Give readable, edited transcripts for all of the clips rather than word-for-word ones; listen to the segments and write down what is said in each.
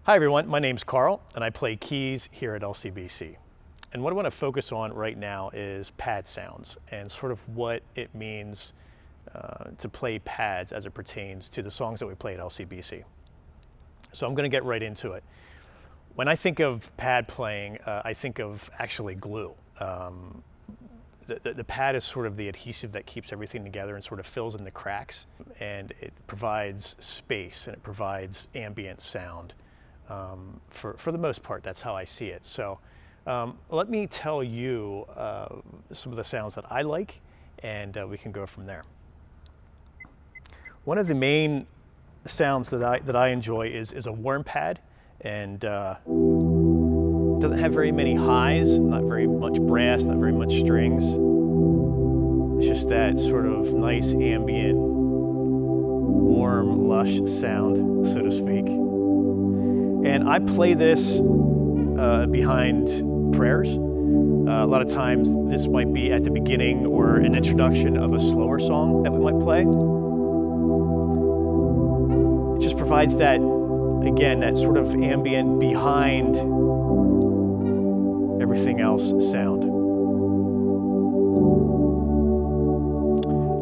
Hi everyone, my name's Carl and I play keys here at LCBC. And what I want to focus on right now is pad sounds and sort of what it means to play pads as it pertains to the songs that we play at LCBC. So I'm going to get right into it. When I think of pad playing, I think of actually glue. The pad is sort of the adhesive that keeps everything together and sort of fills in the cracks, and it provides space and it provides ambient sound. For the most part, that's how I see it. So let me tell you some of the sounds that I like, and we can go from there. One of the main sounds that I enjoy is a warm pad, and doesn't have very many highs, not very much brass, not very much strings. It's just that sort of nice ambient, warm, lush sound, so to speak. And I play this behind prayers. A lot of times this might be at the beginning or an introduction of a slower song that we might play. It just provides that, again, that sort of ambient behind everything else sound.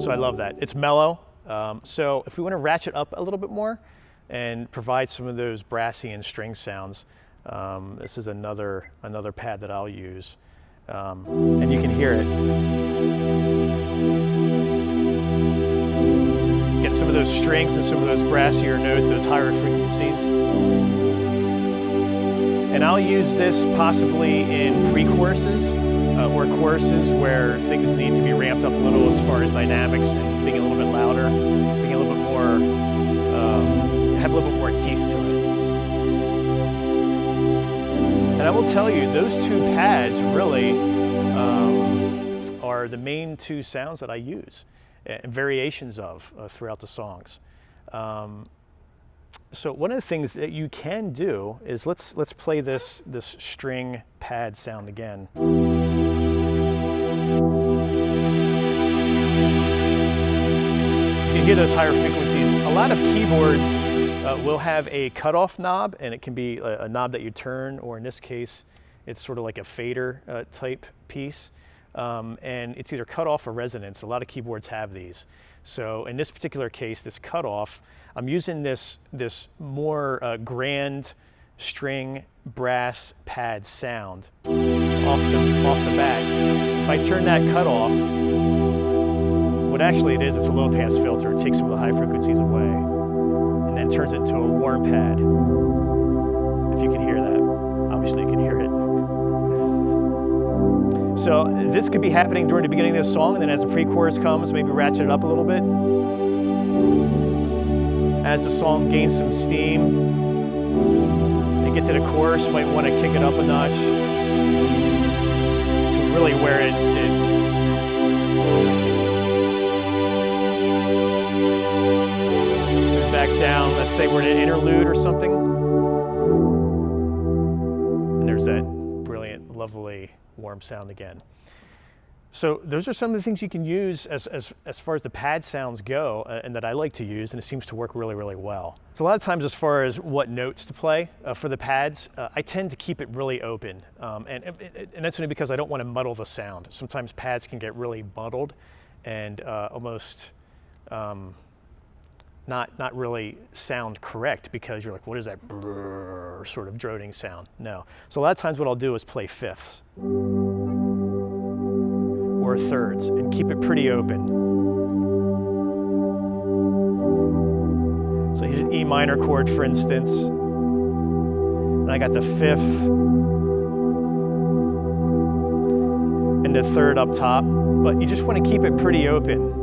So I love that. It's mellow. So if we want to ratchet up a little bit more and provide some of those brassy and string sounds, this is another pad that I'll use. And you can hear it. Get some of those strings and some of those brassier notes, those higher frequencies. And I'll use this possibly in pre-choruses or choruses where things need to be ramped up a little as far as dynamics and being a little bit louder, being a little bit more, have a little bit more teeth to it. And I will tell you, those two pads really are the main two sounds that I use and variations of throughout the songs. So one of the things that you can do is let's play this string pad sound again. You can hear those higher frequencies. A lot of keyboards will have a cutoff knob, and it can be a knob that you turn, or in this case, it's sort of like a fader type piece. And it's either cutoff or resonance. A lot of keyboards have these. So in this particular case, this cutoff, I'm using this more grand string brass pad sound off the bat. If I turn that cutoff, what actually it is, it's a low pass filter. It takes some of the high frequencies away and then turns it into a warm pad. If you can hear that, obviously you can hear it. So this could be happening during the beginning of this song, and then as the pre-chorus comes, maybe ratchet it up a little bit. As the song gains some steam, and get to the chorus, you might want to kick it up a notch to really where it back down. Let's say we're in an interlude or something, and there's that brilliant, lovely, warm sound again. So those are some of the things you can use as far as the pad sounds go, and that I like to use, and it seems to work really, really well. So a lot of times as far as what notes to play for the pads, I tend to keep it really open. And that's only because I don't want to muddle the sound. Sometimes pads can get really muddled and almost not really sound correct, because you're like, what is that brrr sort of droning sound? No. So a lot of times what I'll do is play fifths or thirds and keep it pretty open. So here's an E minor chord, for instance, and I got the fifth and the third up top, but you just want to keep it pretty open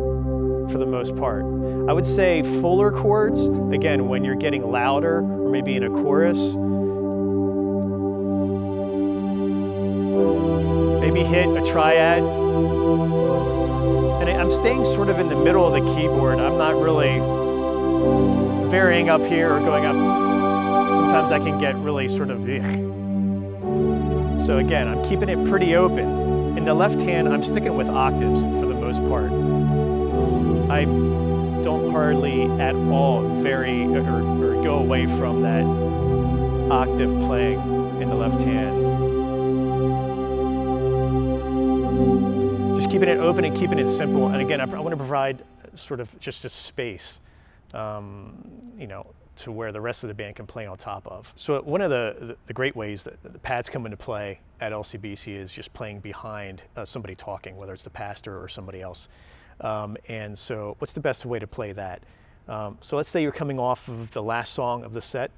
for the most part. I would say fuller chords, again, when you're getting louder or maybe in a chorus, maybe hit a triad. And I'm staying sort of in the middle of the keyboard. I'm not really varying up here or going up. Sometimes that can get really sort of So again, I'm keeping it pretty open. In the left hand, I'm sticking with octaves for the most part. I don't hardly at all vary or go away from that octave playing in the left hand. Just keeping it open and keeping it simple. And again, I want to provide sort of just a space, to where the rest of the band can play on top of. So one of the great ways that the pads come into play at LCBC is just playing behind somebody talking, whether it's the pastor or somebody else. And so what's the best way to play that? So let's say you're coming off of the last song of the set.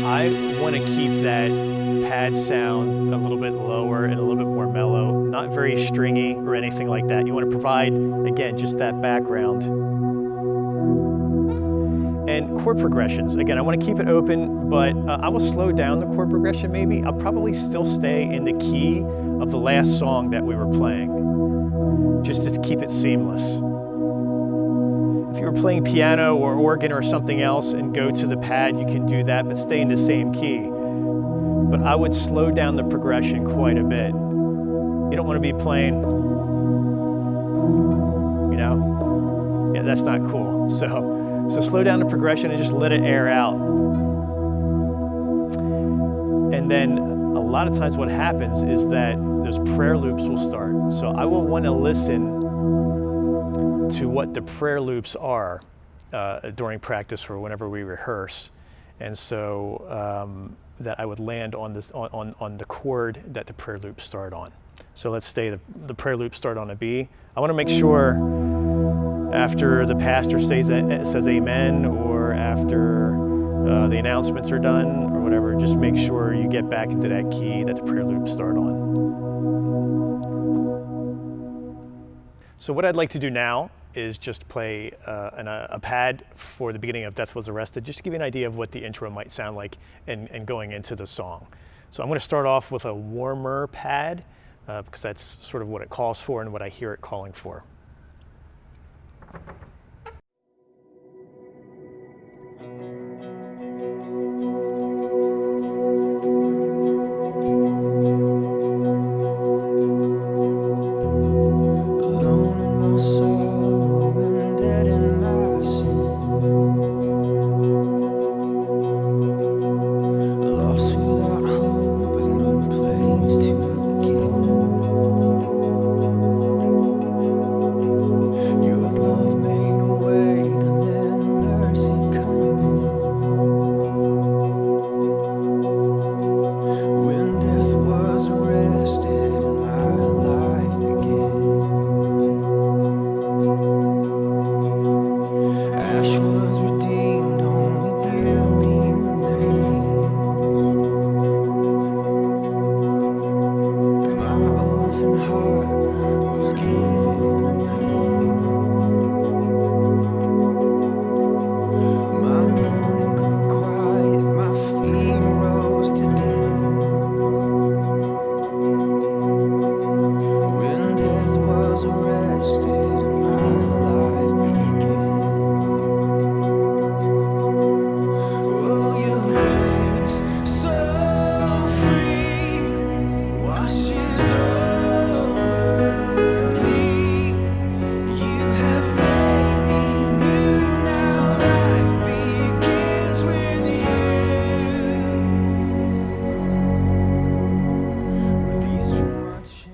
I want to keep that pad sound a little bit lower and a little bit more mellow, not very stringy or anything like that. You want to provide, again, just that background. And chord progressions, again, I want to keep it open, but I will slow down the chord progression maybe. I'll probably still stay in the key of the last song that we were playing, just to keep it seamless. If you were playing piano or organ or something else and go to the pad, you can do that, but stay in the same key. But I would slow down the progression quite a bit. You don't want to be playing, yeah, that's not cool. So slow down the progression and just let it air out. And then a lot of times what happens is that those prayer loops will start. So I will want to listen to what the prayer loops are during practice or whenever we rehearse. And so that I would land on this on the chord that the prayer loops start on. So let's say the prayer loops start on a B. I want to make sure after the pastor says amen, or after the announcements are done or whatever, just make sure you get back into that key that the prayer loops start on. So what I'd like to do now is just play a pad for the beginning of Death Was Arrested, just to give you an idea of what the intro might sound like and going into the song. So I'm going to start off with a warmer pad because that's sort of what it calls for and what I hear it calling for.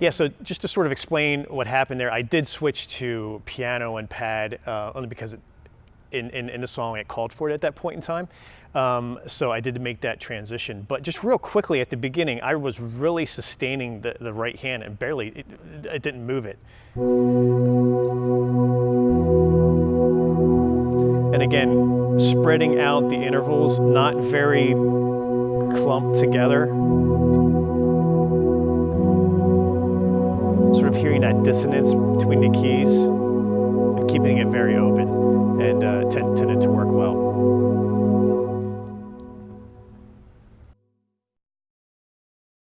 Yeah, so just to sort of explain what happened there, I did switch to piano and pad only because in the song it called for it at that point in time. So I did make that transition. But just real quickly at the beginning, I was really sustaining the right hand and barely, it didn't move it. And again, spreading out the intervals, not very clumped together. Sort of hearing that dissonance between the keys and keeping it very open.